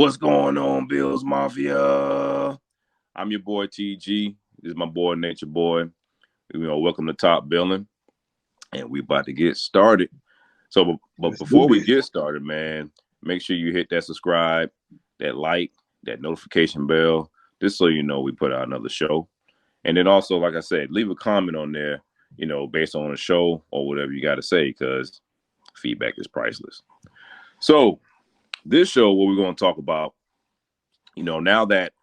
What's going on, Bills Mafia? I'm your boy TG. This is my boy Nature Boy. Welcome to Top Billing, and we about to get started. So, but before we get started, man, make sure you hit that subscribe, that like, that notification bell, just so you know we put out another show. And then also, like I said, leave a comment on there, based on the show or whatever you got to say, because feedback is priceless. So, this show, what we're going to talk about, now that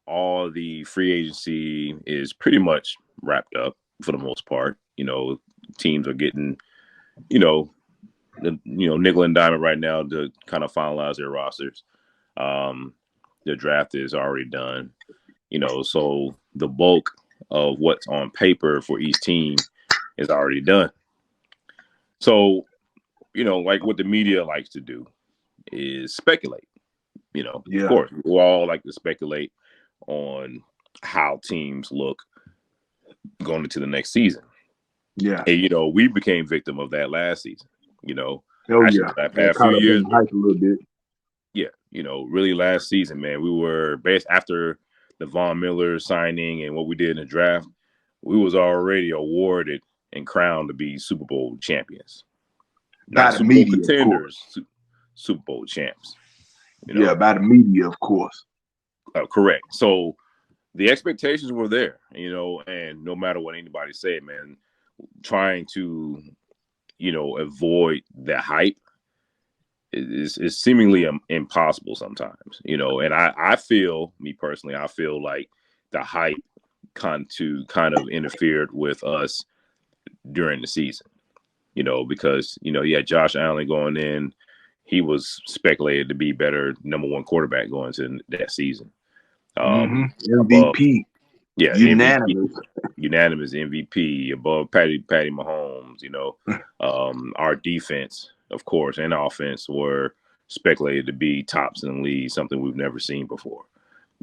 all the free agency is pretty much wrapped up for the most part, teams are getting, nickel and diamond right now to kind of finalize their rosters. The draft is already done, so the bulk of what's on paper for each team is already done. So, like what the media likes to do is speculate. Of course, we all like to speculate on how teams look going into the next season. Yeah. And, we became victim of that last season, Oh, actually, yeah. the past few years. Hype a little bit. Yeah. Really last season, man, we were based after the Von Miller signing and what we did in the draft. We was already awarded and crowned to be Super Bowl champions. Not Super Bowl contenders, Super Bowl champs. Yeah, by the media, of course. Correct. So the expectations were there, and no matter what anybody said, man, trying to, avoid the hype is seemingly impossible sometimes, and I feel, me personally, I feel like the hype kind of interfered with us during the season, because, you had Josh Allen going in. He was speculated to be better number one quarterback going into that season. MVP. Unanimous MVP above Patty Mahomes. Our defense, of course, and offense were speculated to be tops in the league, something we've never seen before.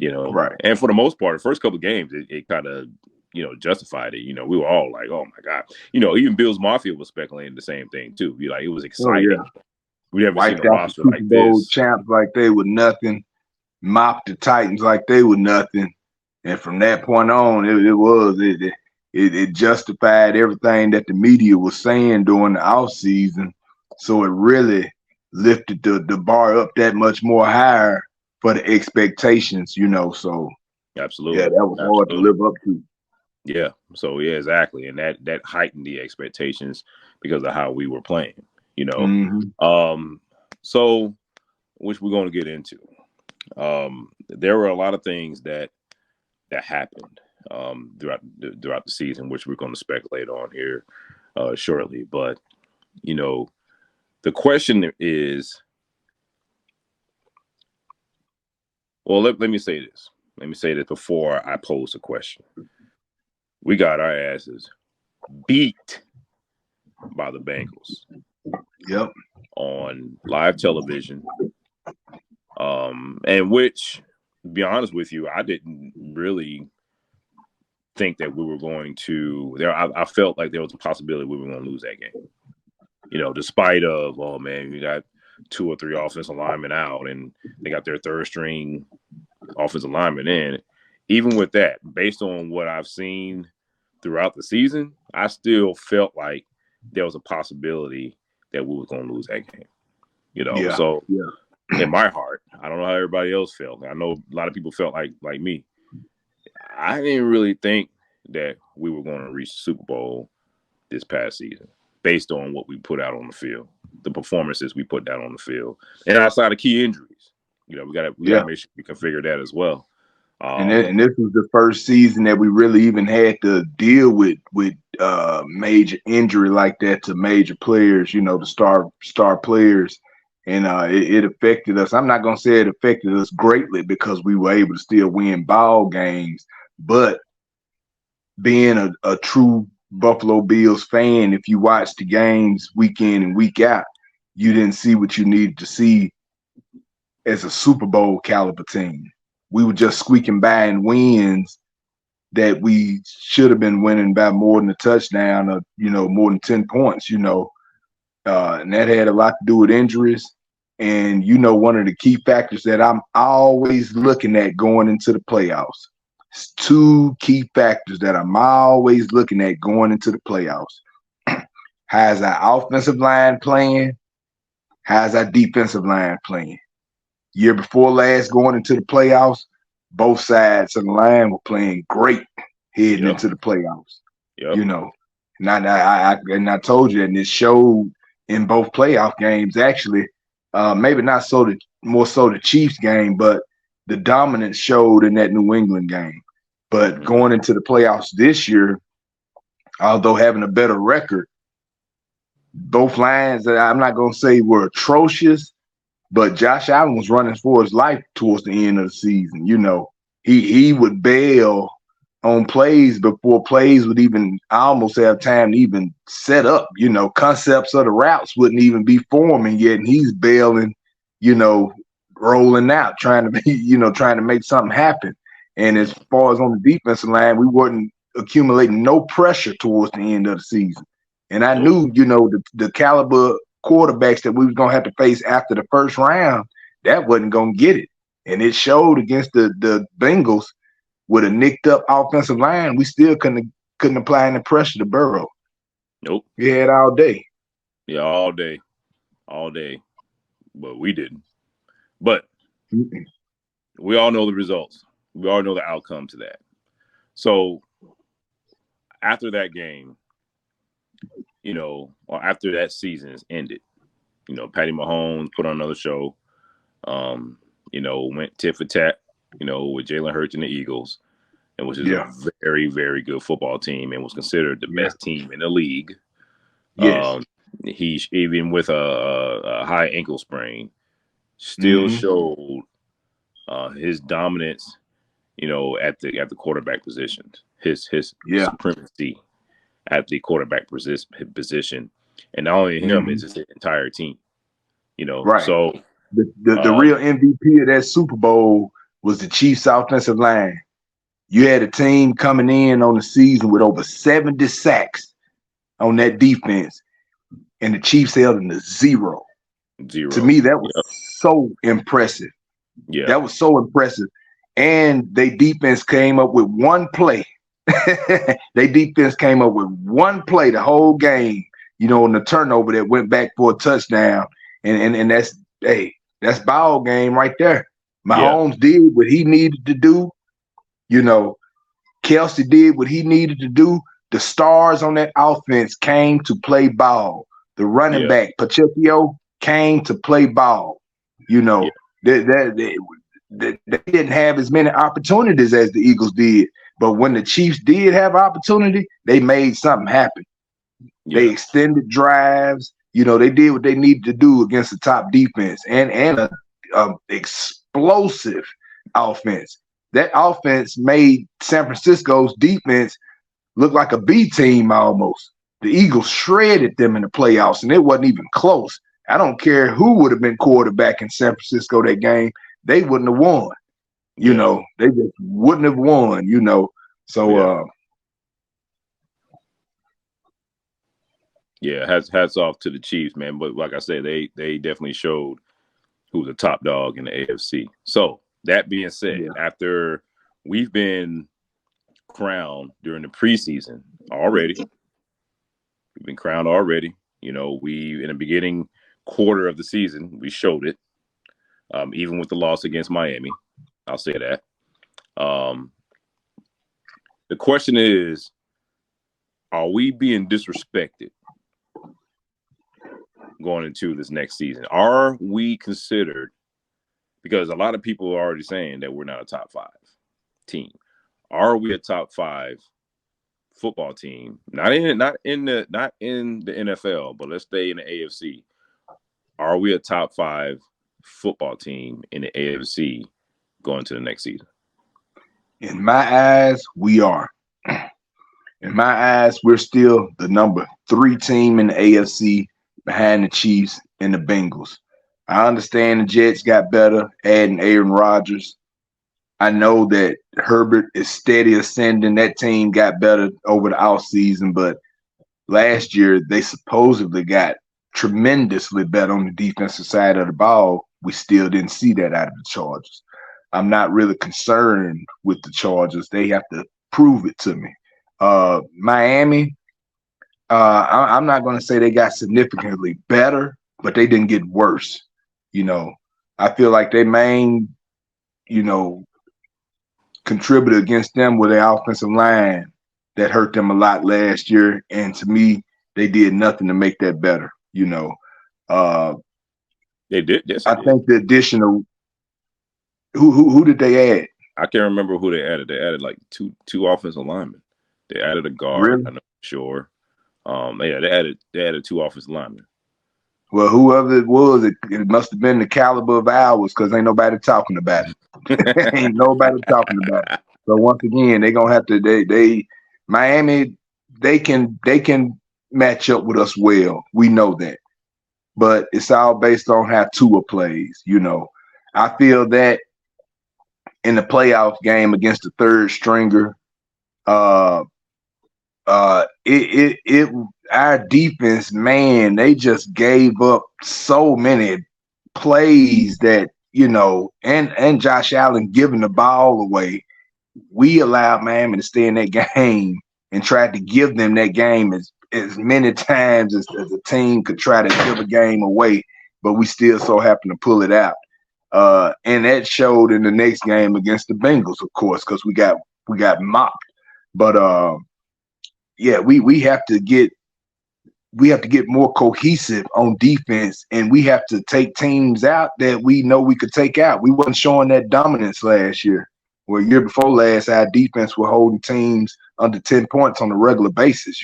Right. And for the most part, the first couple of games, it kind of, justified it. We were all like, oh my God. Even Bills Mafia was speculating the same thing too. It was exciting. Oh, yeah. We never Wiped seen a roster like this. Champs like they were nothing. Mopped the Titans like they were nothing. And from that point on, it justified everything that the media was saying during the offseason. So it really lifted the bar up that much more higher for the expectations, So Absolutely. Yeah, that was hard to live up to. Yeah. So yeah, exactly. And that heightened the expectations because of how we were playing, So which we're going to get into. There were a lot of things that happened throughout the season, which we're going to speculate on here shortly. But the question is, well, let me say this. Let me say this before I pose the question. We got our asses beat by the Bengals. Yep. On live television. And which, to be honest with you, I didn't really think that we were going to. I felt like there was a possibility we were going to lose that game. Despite of, oh man, you got 2 or 3 offensive linemen out, and they got their third string offensive lineman in. Even with that, based on what I've seen throughout the season, I still felt like there was a possibility that we were going to lose that game. So in my heart, I don't know how everybody else felt. I know a lot of people felt like me. I didn't really think that we were going to reach the Super Bowl this past season based on what we put out on the field, the performances we put down on the field, and outside of key injuries. We got to make sure we can figure that as well. And this was the first season that we really even had to deal with major injury like that to major players, the star players. And it affected us. I'm not going to say it affected us greatly because we were able to still win ball games. But being a true Buffalo Bills fan, if you watch the games week in and week out, you didn't see what you needed to see as a Super Bowl caliber team. We were just squeaking by in wins that we should have been winning by more than a touchdown or, more than 10 points, And that had a lot to do with injuries And one of the key factors that I'm always looking at going into the playoffs. It's two key factors that I'm always looking at going into the playoffs. How's our offensive line playing? How's our defensive line playing? Year before last, going into the playoffs, both sides of the line were playing great heading into the playoffs. Yep. And I told you, and it showed in both playoff games. Actually, maybe not more so the Chiefs game, but the dominance showed in that New England game. But going into the playoffs this year, although having a better record, both lines that I'm not going to say were atrocious, but Josh Allen was running for his life towards the end of the season. He would bail on plays before plays would even almost have time to even set up. Concepts of the routes wouldn't even be forming yet, and he's bailing, rolling out, trying to make something happen. And as far as on the defensive line, we weren't accumulating no pressure towards the end of the season. And I knew, the caliber quarterbacks that we was going to have to face after the first round, that wasn't going to get it. And it showed against the Bengals with a nicked up offensive line. We still couldn't apply any pressure to Burrow. Nope. We had all day. Yeah, all day. But we didn't. But we all know the results. We all know the outcome to that. So after that game, or after that season is ended, Patty Mahomes put on another show, went tit for tat, with Jalen Hurts and the Eagles, and which is a very, very good football team and was considered the best team in the league. Yes. He, even with a high ankle sprain, still showed his dominance, at the quarterback position, his supremacy at the quarterback position, and not only him, it's just the entire team. Right. So the real MVP of that Super Bowl was the Chiefs' offensive line. You had a team coming in on the season with over 70 sacks on that defense, and the Chiefs held them to zero. To me, that was so impressive. Yeah, that was so impressive. And their defense came up with one play. Their defense came up with one play the whole game, on the turnover that went back for a touchdown. And that's ball game right there. Mahomes did what he needed to do. Kelsey did what he needed to do. The stars on that offense came to play ball. The running back, Pacheco, came to play ball. They didn't have as many opportunities as the Eagles did. But when the Chiefs did have opportunity, they made something happen. Yeah. They extended drives. They did what they needed to do against the top defense and a explosive offense. That offense made San Francisco's defense look like a B team almost. The Eagles shredded them in the playoffs, and it wasn't even close. I don't care who would have been quarterback in San Francisco that game. They wouldn't have won. They just wouldn't have won, So hats off to the Chiefs, man. But like I said, they definitely showed who's the top dog in the AFC. So that being said, after we've been crowned during the preseason already, we've been crowned already. We in the beginning quarter of the season, we showed it. Even with the loss against Miami, I'll say that. The question is, are we being disrespected going into this next season? Are we considered, because a lot of people are already saying that we're not a top 5 team. Are we a top 5 football team? Not in the NFL, but let's stay in the AFC. Are we a top 5 football team in the AFC going to the next season? In my eyes, we are. In my eyes, we're still the number 3 team in the AFC behind the Chiefs and the Bengals. I understand the Jets got better, adding Aaron Rodgers. I know that Herbert is steady ascending. That team got better over the offseason, but last year they supposedly got tremendously better on the defensive side of the ball. We still didn't see that out of the Chargers. I'm not really concerned with the Chargers. They have to prove it to me. Miami, I'm not going to say they got significantly better, but they didn't get worse. You know, I feel like their main, contributor against them with their offensive line that hurt them a lot last year. And to me, they did nothing to make that better. They did. Yes, I they did. think the addition of who did they add? I can't remember who they added. They added like two offensive linemen. They added a guard. Really? I'm not sure. Yeah, they added two offensive linemen. Well, whoever it was, it must have been the caliber of ours because ain't nobody talking about it. Ain't nobody talking about it. So once again, they're gonna have to they Miami, they can match up with us well. We know that. But it's all based on how Tua plays, I feel that in the playoff game against the third stringer, our defense, man, they just gave up so many plays that, and Josh Allen giving the ball away. We allowed Miami to stay in that game and tried to give them that game as many times as a team could try to give a game away, but we still so happened to pull it out. And that showed in the next game against the Bengals, of course, because we got mopped. But yeah, we have to get more cohesive on defense, and we have to take teams out that we know we could take out. We wasn't showing that dominance last year. Well, year before last, our defense were holding teams under 10 points on a regular basis,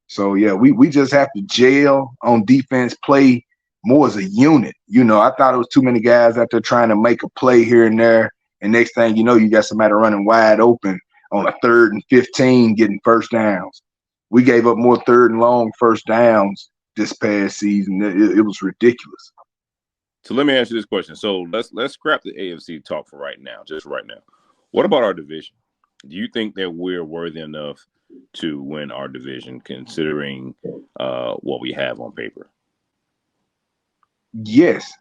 So, yeah, we just have to gel on defense, play more as a unit. I thought it was too many guys out there trying to make a play here and there. And next thing you know, you got somebody running wide open on a 3rd and 15 getting first downs. We gave up more 3rd and long first downs this past season. It was ridiculous. So let me ask you this question. So let's scrap the AFC talk for right now, just right now. What about our division? Do you think that we're worthy enough to win our division, considering what we have on paper? Yes.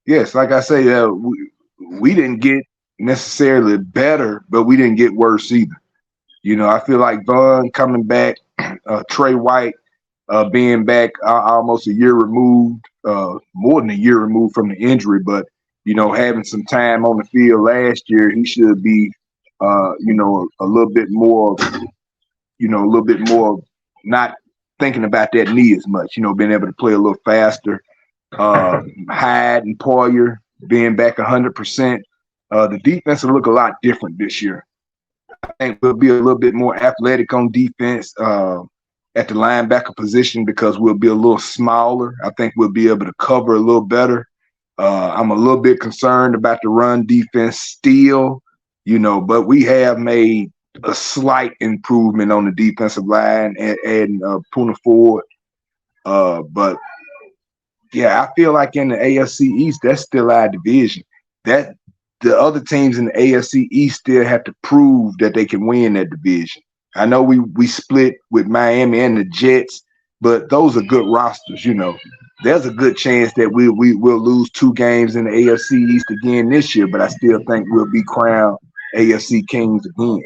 Like I say, we didn't get necessarily better, but we didn't get worse either. I feel like Vaughn coming back, Trey White being back almost a year removed, more than a year removed from the injury, but having some time on the field last year, he should be, a little bit more, not thinking about that knee as much. Being able to play a little faster. Hyde and Poyer being back 100%. The defense will look a lot different this year. I think we'll be a little bit more athletic on defense at the linebacker position because we'll be a little smaller. I think we'll be able to cover a little better. I'm a little bit concerned about the run defense still, but we have made a slight improvement on the defensive line and Poona Ford. But yeah, I feel like in the AFC East, that's still our division. That the other teams in the AFC East still have to prove that they can win that division. I know we split with Miami and the Jets, but those are good rosters. There's a good chance that we'll lose 2 games in the AFC East again this year, but I still think we'll be crowned AFC Kings again.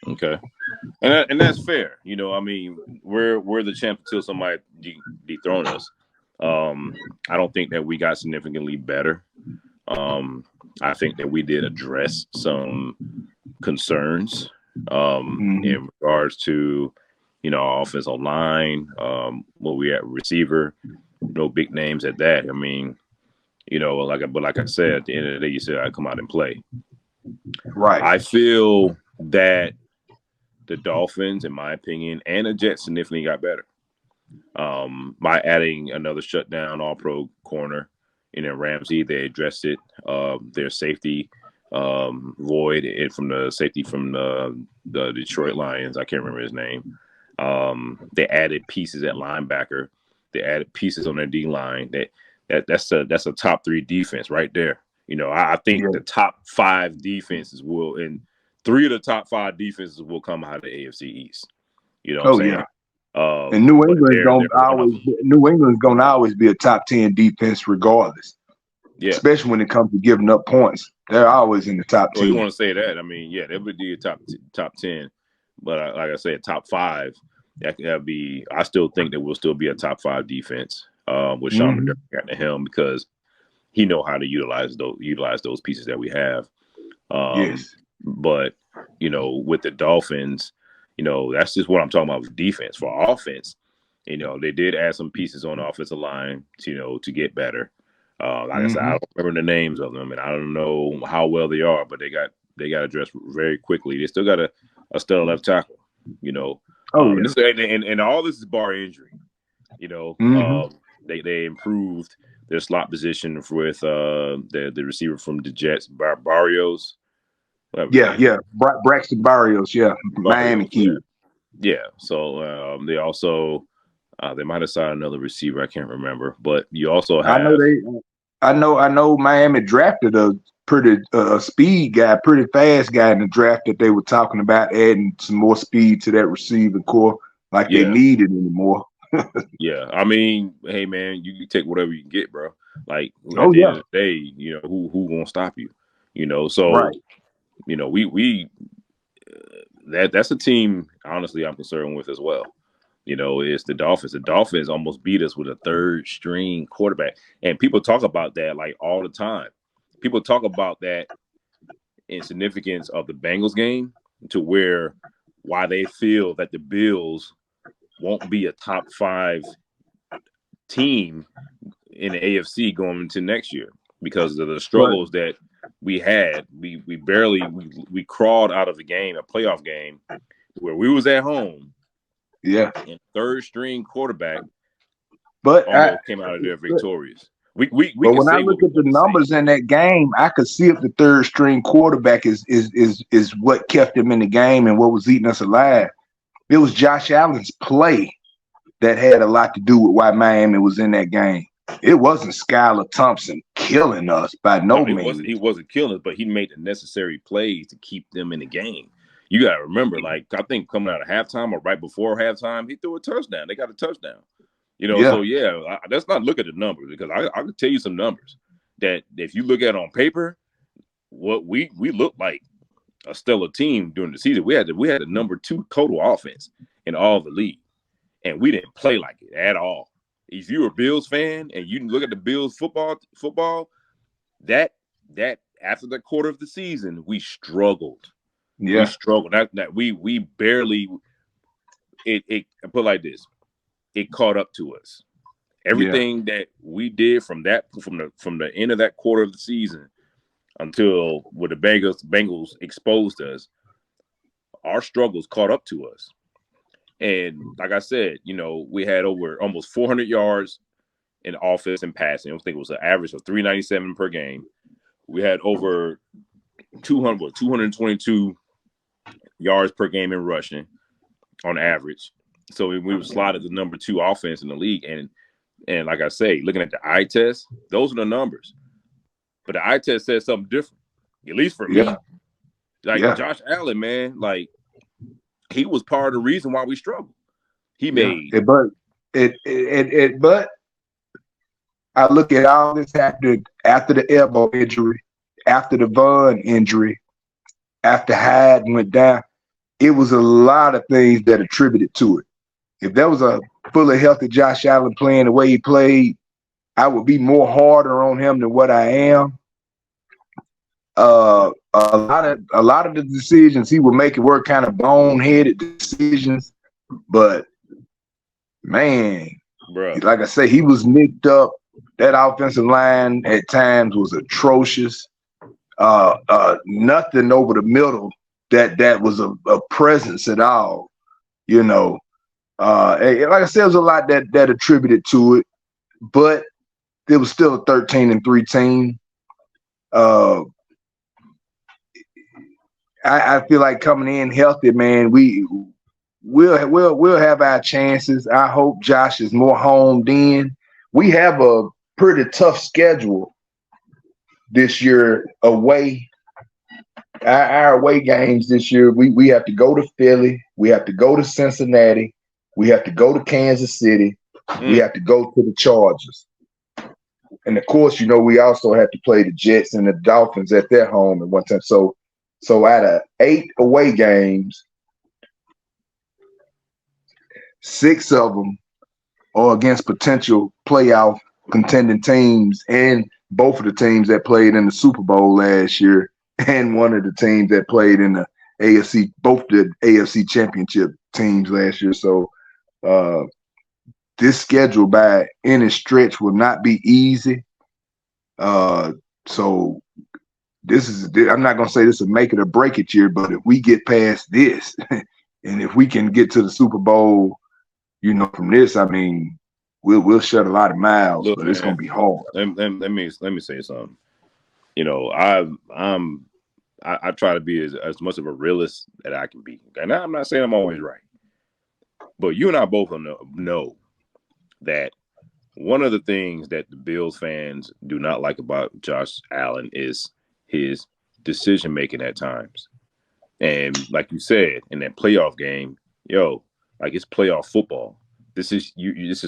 Okay, and that's fair. I mean, we're the champ until somebody dethrone us. I don't think that we got significantly better. I think that we did address some concerns in regards to, our offensive line, where we at receiver, no big names at that. I mean, like I said, at the end of the day, you said I'd come out and play. Right. I feel that the Dolphins, in my opinion, and the Jets significantly got better. By adding another shutdown all-pro corner in Ramsey, they addressed it. Their safety void from the safety from the Detroit Lions. I can't remember his name. They added pieces at linebacker. They added pieces on their D line. That's a top 3 defense right there. I think the top 5 defenses and 3 of the top 5 defenses will come out of the AFC East. You know what I'm saying? Yeah. And New But England's they're gonna one of always them. New England's gonna always be a top 10 defense regardless. Yeah. Especially when it comes to giving up points. They're always in the top Well, you 10. want to say that? I mean, yeah, they would be a top 10, but like I said, top 5. That'd be. I still think that we'll still be a top 5 defense with Sean Mm-hmm. McDermott at the helm because he know how to utilize those pieces that we have. Yes. But with the Dolphins, that's just what I'm talking about with defense. For offense, they did add some pieces on the offensive line, to get better. Like I said, I don't remember the names of them, and I don't know how well they are, but they got addressed very quickly. They still got a stellar left tackle, Oh, yeah. And all this is bar injury. They improved their slot position with the receiver from the Jets, Barrios. Yeah. Braxton Barrios, Miami Barrios, kid. yeah. So they also they might have signed another receiver. I can't remember, but you also have. I know Miami drafted a pretty speed guy, pretty fast guy in the draft that they were talking about adding some more speed to that receiving core, like they needed anymore. Yeah, I mean, hey man, you take whatever you can get, bro. Like at Oh, the yeah. end of the day, who gonna stop you? So Right. we that's a team. Honestly, I'm concerned with as well. It's the Dolphins. The Dolphins almost beat us with a third string quarterback, and people talk about that like all the time. People talk about that in significance of the Bengals game to why they feel that the Bills won't be a top 5 team in the AFC going into next year because of the struggles that we had. We barely crawled out of the game, a playoff game, where we was at home. Yeah. And third string quarterback but almost came out of there victorious. We but when I look at the numbers in that game, I could see if the third string quarterback is what kept him in the game and what was eating us alive. It was Josh Allen's play that had a lot to do with why Miami was in that game. It wasn't Skylar Thompson killing us by no means. He wasn't killing us, but he made the necessary plays to keep them in the game. You got to remember, like, I think coming out of halftime or right before halftime, he threw a touchdown. They got a touchdown. So let's not look at the numbers because I can tell you some numbers that if you look at it on paper, what we look like a stellar team during the season. We had the number 2 total offense in all the league, and we didn't play like it at all. If you're a Bills fan and you look at the Bills football, that after the quarter of the season, we struggled. Yeah. We struggled. That we barely it I put it like this. It caught up to us. Everything that we did from the end of that quarter of the season until when the Bengals exposed us, our struggles caught up to us. And like I said, we had over almost 400 yards in offense and passing. I think it was an average of 397 per game. We had over 222 yards per game in rushing on average. So we were slotted the number 2 offense in the league. And like I say, looking at the eye test, those are the numbers. But the eye test says something different, at least for me. Like Josh Allen, man, like he was part of the reason why we struggled. He made but I look at all this after the elbow injury, after the Vaughn injury, after Hyde went down. It was a lot of things that attributed to it. If there was a fully healthy Josh Allen playing the way he played, I would be more harder on him than what I am. A lot of the decisions he would make were kind of boneheaded decisions, but man, like I say, he was nicked up. That offensive line at times was atrocious. Nothing over the middle that was a presence at all. Like I said, there was a lot that attributed to it, but it was still a 13-3 team. I feel like coming in healthy, man, we'll have our chances. I hope Josh is more homed in. We have a pretty tough schedule this year away. Our away games this year, we have to go to Philly, we have to go to Cincinnati, We have to go to Kansas City. We have to go to the Chargers. And of course, we also have to play the Jets and the Dolphins at their home at one time. So out of 8 away games, 6 of them are against potential playoff contending teams, and both of the teams that played in the Super Bowl last year, and one of the teams that played in the AFC, both the AFC Championship teams last year. So this schedule by any stretch will not be easy. So I'm not going to say this will make it or break it year, but if we get past this and if we can get to the Super Bowl, from this, I mean, we'll shut a lot of mouths. Look, but man, it's going to be hard. Let me say something. I try to be as much of a realist that I can be. And I'm not saying I'm always right, but you and I both know that one of the things that the Bills fans do not like about Josh Allen is his decision making at times. And like you said, in that playoff game, like it's playoff football. This is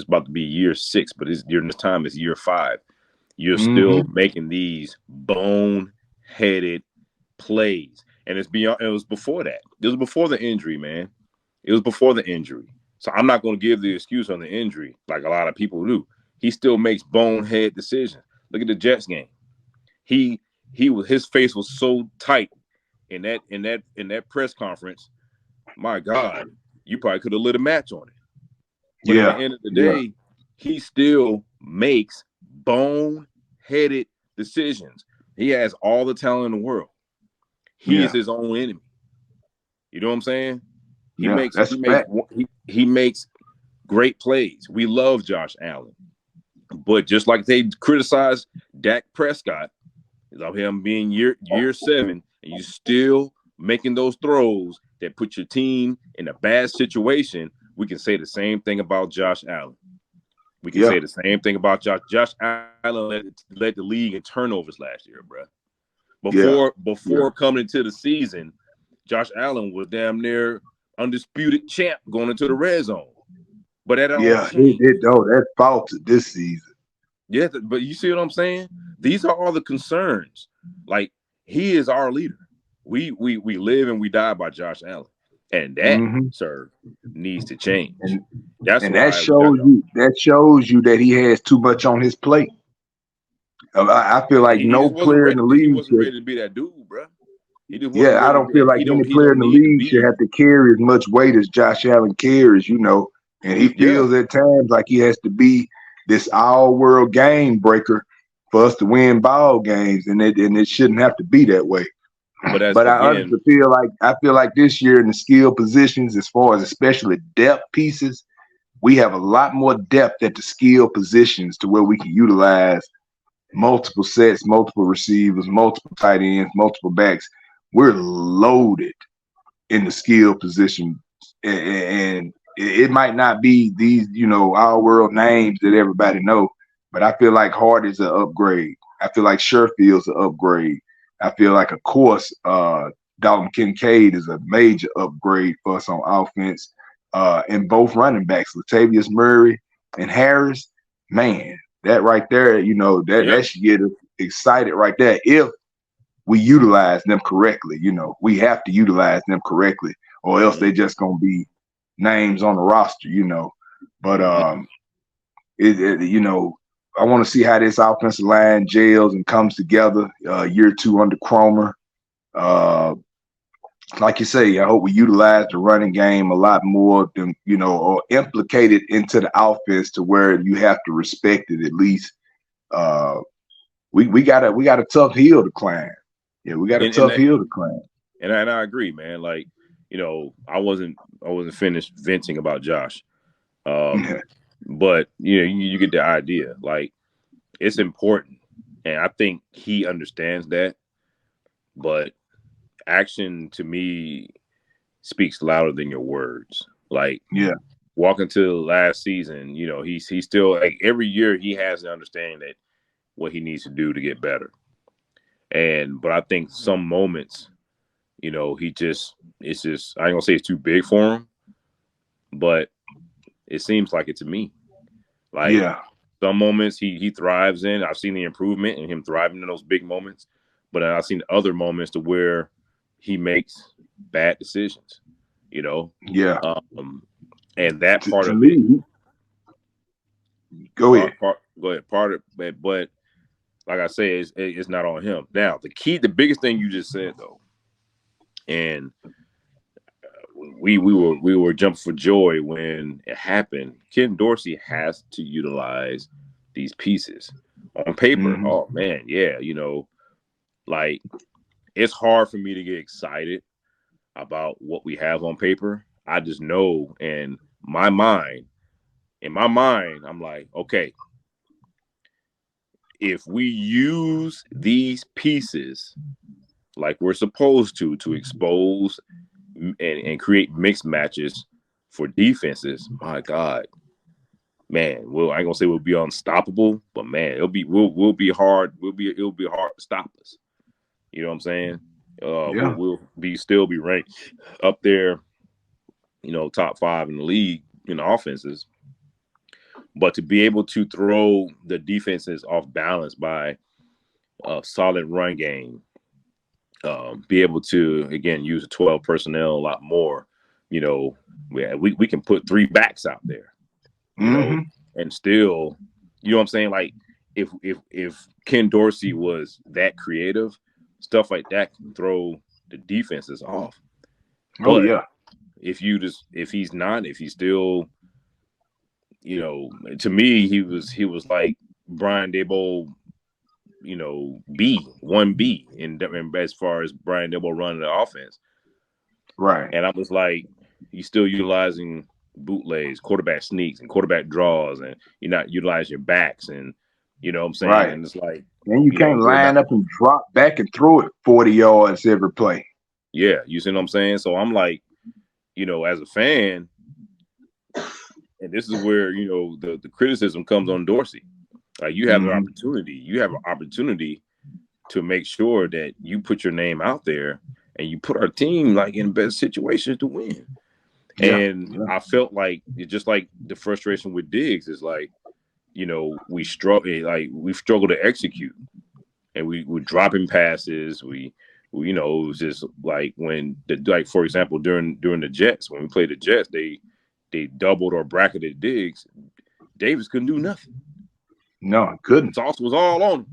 about to be year 6, but during this time it's year 5. You're still making these bone-headed plays, and it was before that. It was before the injury, man. It was before the injury. So I'm not going to give the excuse on the injury like a lot of people do. He still makes bonehead decisions. Look at the Jets game. His face was so tight in that press conference. My God, you probably could have lit a match on it. But at the end of the day, he still makes bone-headed decisions. He has all the talent in the world. He is his own enemy. You know what I'm saying? He makes great plays. We love Josh Allen. But just like they criticized Dak Prescott about him being year 7, and you still making those throws that put your team in a bad situation, we can say the same thing about Josh Allen. We can say the same thing about Josh. Josh Allen led the league in turnovers last year, bro. Before coming into the season, Josh Allen was damn near undisputed champ going into the red zone. But that all changed. That faltered this season. Yeah, but you see what I'm saying? These are all the concerns. Like, he is our leader. We live and we die by Josh Allen. And that, sir, needs to change. And that shows you that he has too much on his plate. I feel like no player in the league. He wasn't ready to be that dude, bro. I don't feel like any player in the league should have to carry as much weight as Josh Allen carries, and he feels at times like he has to be this all-world game breaker for us to win ball games, and it shouldn't have to be that way. But I honestly feel like this year in the skill positions, as far as especially depth pieces, we have a lot more depth at the skill positions to where we can utilize multiple sets, multiple receivers, multiple tight ends, multiple backs. We're loaded in the skill position, and it might not be these, all world names that everybody know, but I feel like Hart is an upgrade. I feel like Sherfield's an upgrade. I feel like, of course, Dalton Kincaid is a major upgrade for us on offense. And both running backs, Latavius Murray and Harris, man, that right there, that should get us excited right there if we utilize them correctly. We have to utilize them correctly, or else they just gonna be names on the roster. But I want to see how this offensive line gels and comes together. Year 2 under Cromer. Like you say, I hope we utilize the running game a lot more than, or implicate it into the offense to where you have to respect it at least. We got a tough hill to climb. Yeah, we got a tough hill to climb. And I agree, man. Like, I wasn't finished venting about Josh. But you get the idea. Like, it's important, and I think he understands that. But action, to me, speaks louder than your words. Like, walking to last season, he's still, like, every year he has to understand that what he needs to do to get better. But I think some moments, it's just, I ain't gonna say it's too big for him, but It seems like it to me. Like Yeah. some moments he thrives in. I've seen the improvement in him thriving in those big moments, but I've seen other moments to where he makes bad decisions. You know, Yeah. and that part To of it, me, go ahead. go ahead, part of it, but like I say, it's not on him. Now, the biggest thing you just said though, and we were jumping for joy when it happened. Ken Dorsey has to utilize these pieces on paper. Mm-hmm. Oh man, yeah, like it's hard for me to get excited about what we have on paper. I just know in my mind, I'm like, okay, if we use these pieces like we're supposed to expose and create mixed matches for defenses, my God, man, well, I ain't gonna say we'll be unstoppable, but man, we'll be hard. It'll be hard to stop us. You know what I'm saying? Yeah. We'll still be ranked up there, top 5 in the league in the offenses. But to be able to throw the defenses off balance by a solid run game, be able to again use the 12 personnel a lot more. We can put 3 backs out there, Mm-hmm. and still, you know what I'm saying? Like if Ken Dorsey was that creative, stuff like that can throw the defenses off. Oh But yeah. if he's still, to me, he was like Brian Daboll, B1B in as far as Brian Daboll running the offense. Right. And I was like, he's still utilizing bootlegs, quarterback sneaks, and quarterback draws, and you're not utilizing your backs, and you know what I'm saying? Right. And it's like, And you can't we're line not, up and drop back and throw it 40 yards every play. yeah, you see what I'm saying? So I'm like, as a fan, and this is where, the criticism comes on Dorsey. Like you have an opportunity to make sure that you put your name out there and you put our team like in best situations to win. Yeah. And I felt like it's just like the frustration with Diggs is like, we've struggled to execute, and we're dropping passes. We it was just like for example, during the Jets, when we played the Jets, they doubled or bracketed Diggs. Davis couldn't do nothing. No, I couldn't. Sauce was all on him,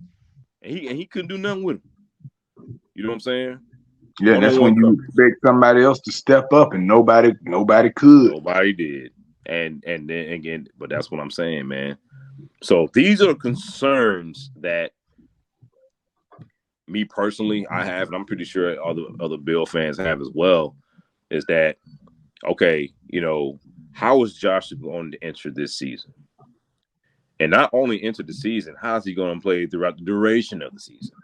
and he couldn't do nothing with him. You know what I'm saying? Yeah, that's when you expect somebody else to step up, and nobody could. Nobody did. And then again, but that's what I'm saying, man. So these are concerns that me personally I have, and I'm pretty sure other Bill fans have as well. Is that okay? How is Josh going to enter this season? And not only enter the season, how is he going to play throughout the duration of the season?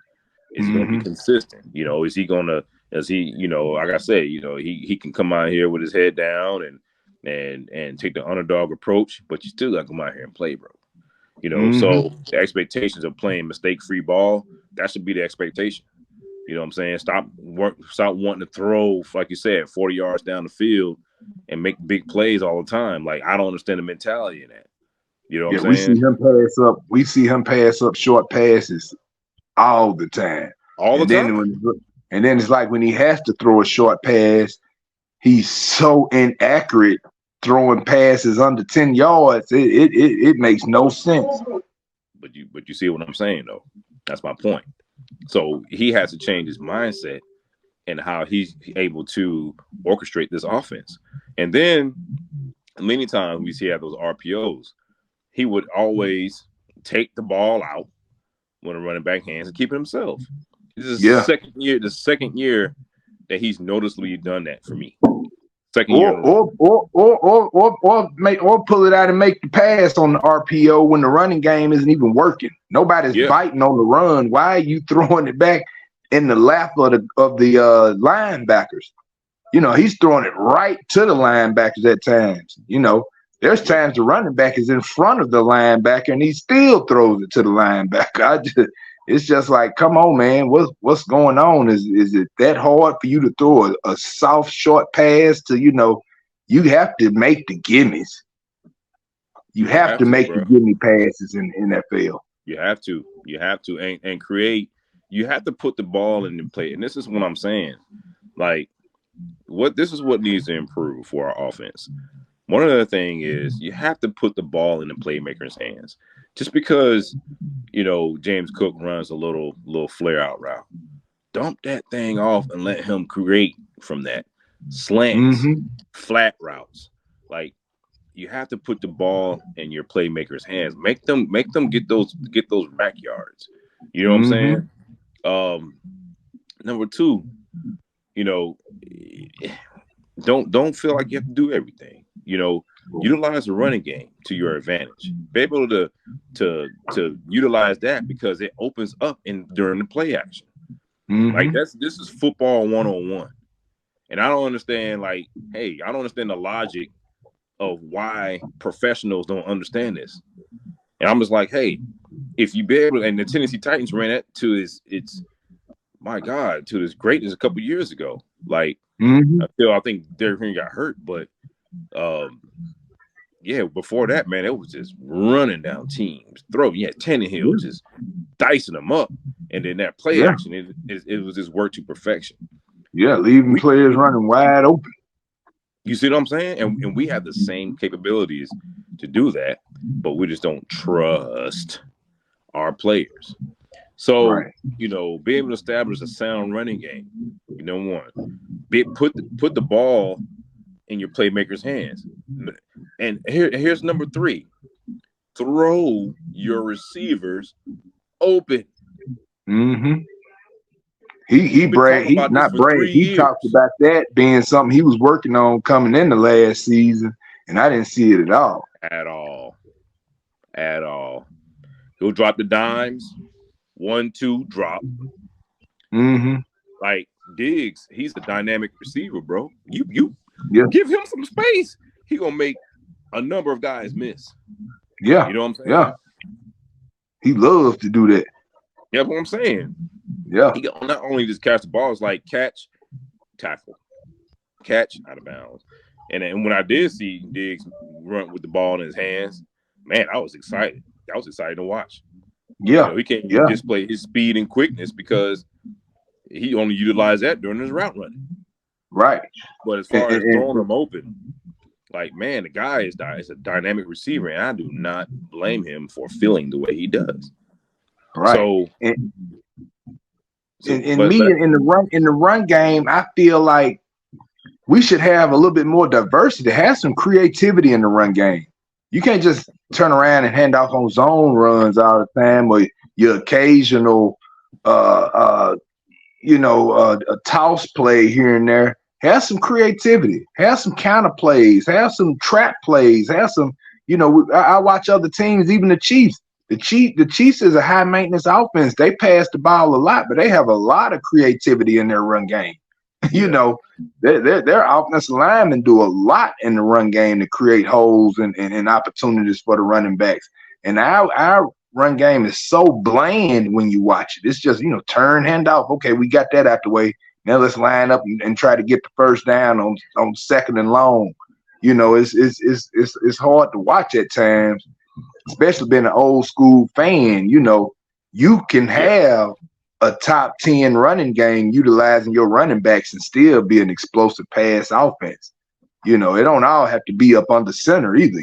Is he going to be consistent? Is he going to? As he, like I say, he can come out here with his head down and take the underdog approach, but you still got to come out here and play, bro. So the expectations of playing mistake-free ball, that should be the expectation. You know what I'm saying? Stop wanting to throw, like you said, 40 yards down the field and make big plays all the time. Like, I don't understand the mentality in that. You know what I'm saying? We see him pass up short passes all the time. All the time. And then it's like when he has to throw a short pass, he's so inaccurate throwing passes under 10 yards. It makes no sense. But you see what I'm saying, though. That's my point. So he has to change his mindset and how he's able to orchestrate this offense. And then many times we see at those RPOs, he would always take the ball out when a running back hands and keep it himself. This is the second year that he's noticeably done that for me. Second year. Or pull it out and make the pass on the RPO when the running game isn't even working. Nobody's biting on the run. Why are you throwing it back in the lap of the linebackers? He's throwing it right to the linebackers at times. There's times the running back is in front of the linebacker and he still throws it to the linebacker. It's just like, come on, man. What's going on? Is it that hard for you to throw a soft, short pass to, you have to make the gimmies. You You have have to to, make the bro. gimme passes in NFL. You have to. You have to, and create. You have to put the ball in the play, and this is what I'm saying. Like, this is what needs to improve for our offense. One other thing is you have to put the ball in the playmaker's hands. Just because James Cook runs a little flare out route, dump that thing off and let him create from that. Slants, Mm-hmm. flat routes, like you have to put the ball in your playmakers' hands. Make them get those backyards. You know what I'm Mm-hmm. saying? Number two, you know, don't feel like you have to do everything. Utilize the running game to your advantage. Be able to utilize that because it opens up during the play action. Like Mm-hmm. this is football 101. And I don't understand, like, hey, I don't understand the logic of why professionals don't understand this. And I'm just like, hey, if you be able, and the Tennessee Titans ran that to to his greatness a couple years ago. Like, Mm-hmm. until I think Derrick Henry got hurt, but yeah, before that, man, it was just running down teams, throwing. Yeah, Tannehill just dicing them up, and then that play Yeah. action, it was just work to perfection. Yeah. Leaving players running wide open. You see what I'm saying? And we have the same capabilities to do that, but we just don't trust our players. So, Right. be able to establish a sound running game. One, put the ball in your playmakers' hands. And here's number 3. Throw your receivers open. Mm-hmm. We've been talking He about this not for brag. 3 He talked years. about that being something he was working on coming in the last season, and I didn't see it at all. At all. At all. He'll drop the dimes. 1, 2, drop. Mm-hmm. Like Diggs, he's a dynamic receiver, bro. You Yeah. give him some space, he gonna make a number of guys miss. Yeah. You know what I'm saying? Yeah. He loves to do that. Yeah, what I'm saying. Yeah. He can not only just catch the ball, it's like catch, tackle, catch, out of bounds. And then when I did see Diggs run with the ball in his hands, man, I was excited. I was excited to watch. Yeah. He can't Yeah. display his speed and quickness because he only utilized that during his route running. Right. But as far as throwing them open, like, man, the guy is a dynamic receiver, and I do not blame him for feeling the way he does. Right. So, in the run game, I feel like we should have a little bit more diversity, have some creativity in the run game. You can't just turn around and hand off on zone runs all the time, or your occasional a toss play here and there. Have some creativity, have some counter plays, have some trap plays, have some, I watch other teams, even the Chiefs. The Chiefs is a high maintenance offense. They pass the ball a lot, but they have a lot of creativity in their run game. yeah. Their offensive linemen do a lot in the run game to create holes and opportunities for the running backs. And our run game is so bland when you watch it. It's just, turn, hand off. Okay, we got that out the way. Now let's line up and try to get the first down on second and long. It's hard to watch at times, especially being an old school fan. You can have a top 10 running game utilizing your running backs and still be an explosive pass offense. It don't all have to be up under center either.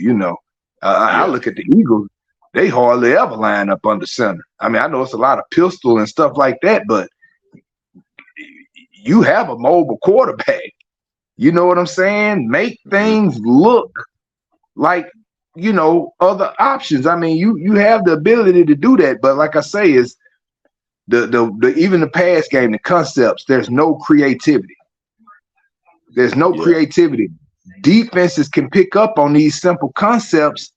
I look at the Eagles. They hardly ever line up under center. I mean, I know it's a lot of pistol and stuff like that, but you have a mobile quarterback. You know what I'm saying? Make things look like, other options. I mean, you have the ability to do that, but like I say, is the even the pass game, the concepts, there's no creativity. There's no creativity. Defenses can pick up on these simple concepts.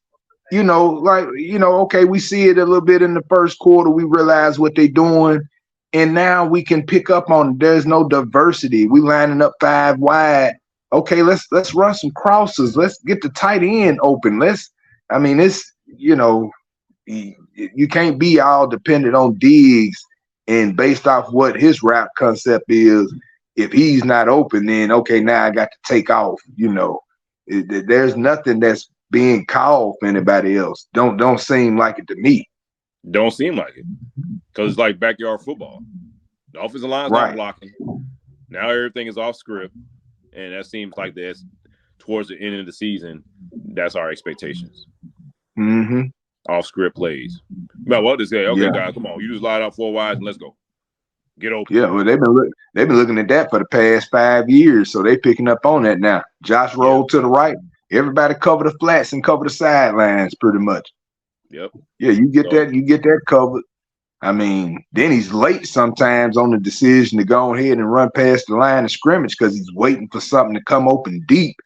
Okay, we see it a little bit in the first quarter. We realize what they're doing, and now we can pick up on. There's no diversity. We lining up 5 wide. Okay, let's run some crosses. Let's get the tight end open. You can't be all dependent on Diggs and based off what his route concept is. If he's not open, then okay, now I got to take off. There's nothing that's being called for anybody else. Don't seem like it to me. Don't seem like it because it's like backyard football. The offensive line's not blocking. Now everything is off script, and that seems like that's towards the end of the season. That's our expectations. Mm-hmm. Off script plays. But what to say? Okay, guys, come on. You just line up 4 wides and let's go. Get open. Yeah, well, they've been looking at that for the past 5 years, so they picking up on that now. Josh rolled to the right. Everybody cover the flats and cover the sidelines pretty much. Yep. Yeah, you get that covered. I mean, then he's late sometimes on the decision to go ahead and run past the line of scrimmage because he's waiting for something to come open deep,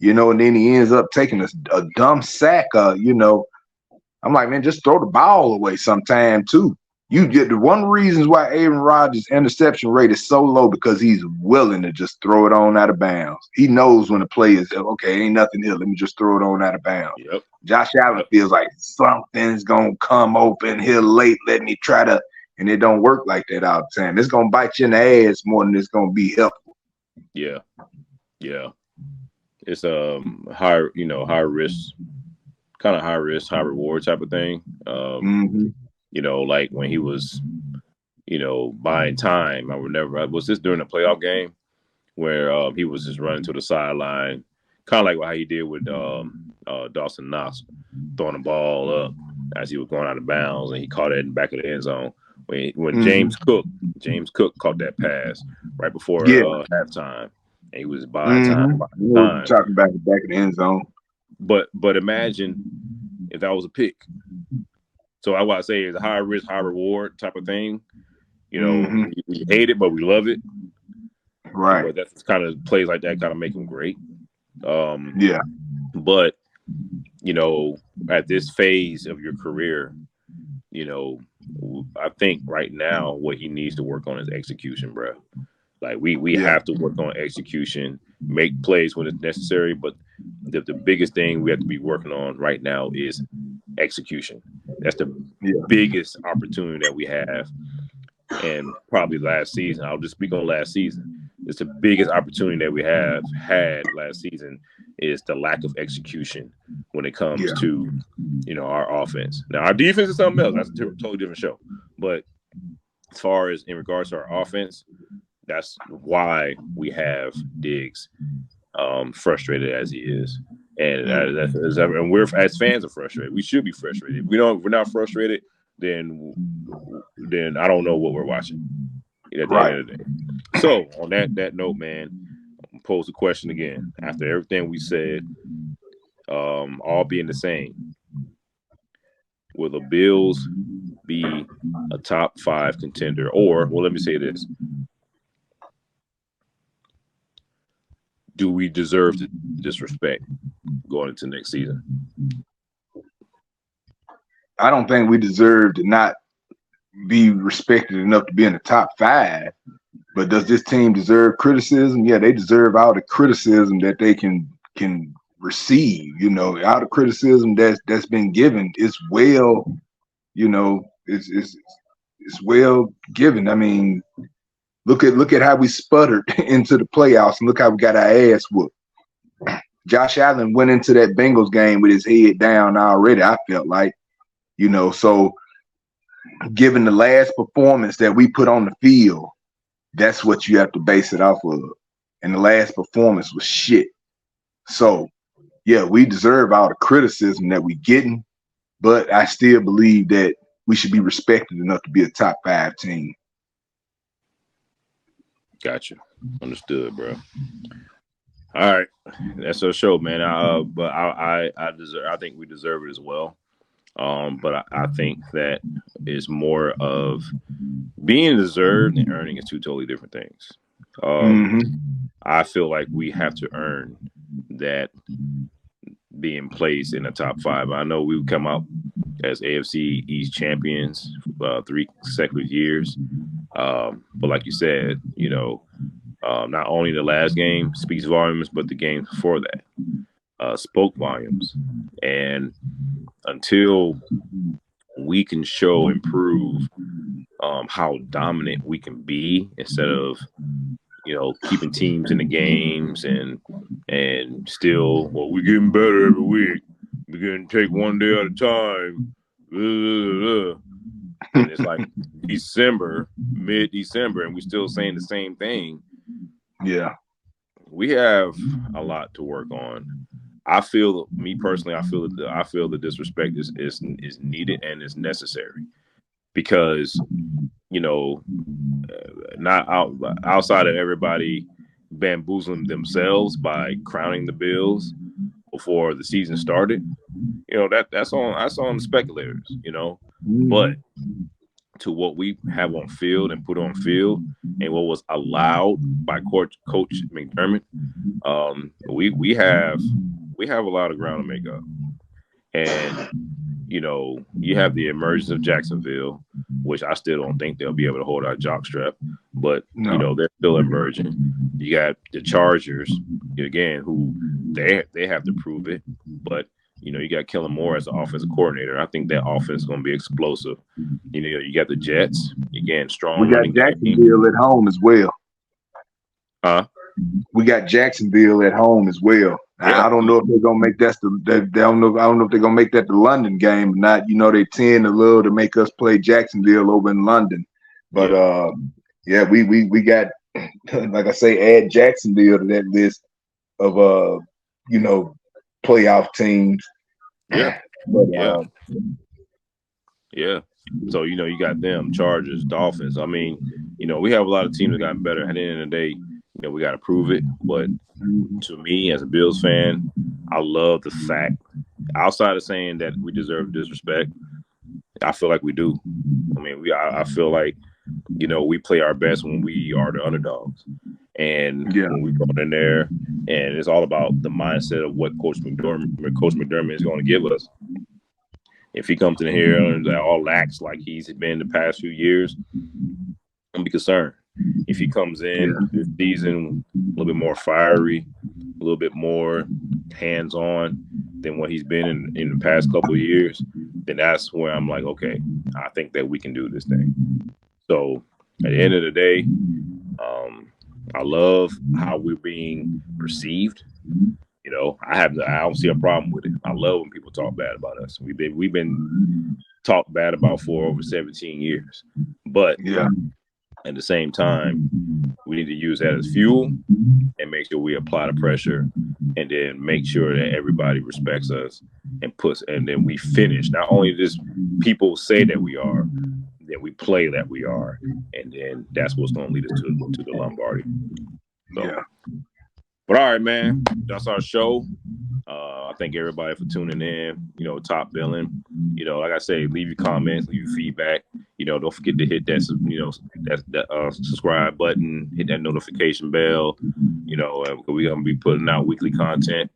and then he ends up taking a dumb sack. I'm like, man, just throw the ball away sometime too. You get the one reasons why Aaron Rodgers' interception rate is so low because he's willing to just throw it on out of bounds. He knows when the play is okay, ain't nothing here. Let me just throw it on out of bounds. Yep. Josh Allen feels like something's gonna come open here late. Let me try to, and it don't work like that all the time. It's gonna bite you in the ass more than it's gonna be helpful. Yeah. It's high risk, kind of high risk, high reward type of thing. Like when he was, buying time. Was this during a playoff game where he was just running to the sideline, kind of like how he did with Dawson Knox, throwing the ball up as he was going out of bounds, and he caught it in the back of the end zone. When James Cook caught that pass right before halftime, and he was buying time. Talking about the back of the end zone. But imagine if that was a pick. So I want to say it's a high risk, high reward type of thing. We hate it, but we love it. Right. But that's kind of plays like that kind of make him great. But at this phase of your career, I think right now what he needs to work on is execution, bro. Like we have to work on execution, make plays when it's necessary. But the biggest thing we have to be working on right now is execution. That's the biggest opportunity that we have. And probably last season, I'll just speak on last season. It's the biggest opportunity that we have had last season is the lack of execution when it comes to, our offense. Now, our defense is something else. That's a totally different show. But as far as in regards to our offense, that's why we have Diggs frustrated as he is. And we're as fans are frustrated. We should be frustrated. If we're not frustrated, then I don't know what we're watching at the end of the day. So on that note, man, I'm gonna pose the question again. After everything we said, all being the same, will the Bills be a top 5 contender? Or, well, let me say this. Do we deserve the disrespect going into next season? I don't think we deserve to not be respected enough to be in the top 5. But does this team deserve criticism? Yeah, they deserve all the criticism that they can receive. All the criticism that's been given is well, it's well given. I mean, look at how we sputtered into the playoffs, and look how we got our ass whooped. Josh Allen went into that Bengals game with his head down already. I felt like, so given the last performance that we put on the field, that's what you have to base it off of. And the last performance was shit. So, yeah, we deserve all the criticism that we getting, but I still believe that we should be respected enough to be a top 5 team. Gotcha. Understood, bro. All right. That's our show, man. But I think we deserve it as well. But I think that is more of being deserved and earning is 2 totally different things. I feel like we have to earn that being placed in the top 5. I know we would come out as AFC East champions 3 consecutive years. But like you said, not only the last game speaks volumes, but the game before that spoke volumes. And until we can show and prove how dominant we can be instead of, keeping teams in the games and still, we're getting better every week. we're going to take one day at a time. And it's like December, mid-December, and we're still saying the same thing. Yeah. We have a lot to work on. Me personally, I feel the disrespect is needed and is necessary because, not outside of everybody bamboozling themselves by crowning the Bills before the season started. That's on the speculators. But to what we have on field and put on field and what was allowed by Coach McDermott, we have a lot of ground to make up. And you have the emergence of Jacksonville, which I still don't think they'll be able to hold our jockstrap, but they're still emerging. You got the Chargers again, who they have to prove it, but you got Kellen Moore as the offensive coordinator. I think that offense is going to be explosive. You got the Jets again, strong. We got Jacksonville at home as well. We got Jacksonville at home as well. Yeah. I don't know if they're gonna make I don't know if they're gonna make that the London game or not. They tend to love to make us play Jacksonville over in London. But we got, like I say, add Jacksonville to that list of playoff teams. Yeah. But, yeah. So you got them, Chargers, Dolphins. I mean, we have a lot of teams that gotten better. At the end of the day, we got to prove it. But to me, as a Bills fan, I love the fact, outside of saying that we deserve disrespect, I feel like we do. I mean, I feel like, we play our best when we are the underdogs. And when we go in there, and it's all about the mindset of what Coach McDermott is going to give us. If he comes in here and all lax like he's been the past few years, I'm be concerned. If he comes in this season a little bit more fiery, a little bit more hands-on than what he's been in the past couple of years, then that's where I'm like, okay, I think that we can do this thing. So at the end of the day, I love how we're being perceived. I don't see a problem with it. I love when people talk bad about us. We've been talked bad about for over 17 years. But at the same time, we need to use that as fuel and make sure we apply the pressure, and then make sure that everybody respects us and then we finish. Not only does people say that we are, then we play that we are, and then that's what's going to lead us to the Lombardi. So. But all right, man, that's our show. I thank everybody for tuning in. Top billing. Like I say, leave your comments, leave your feedback. Don't forget to hit that, that subscribe button, hit that notification bell. We're gonna be putting out weekly content.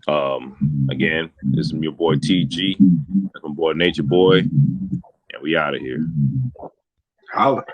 Again, this is your boy TG. That's my boy Nature Boy, and we out of here. Holla.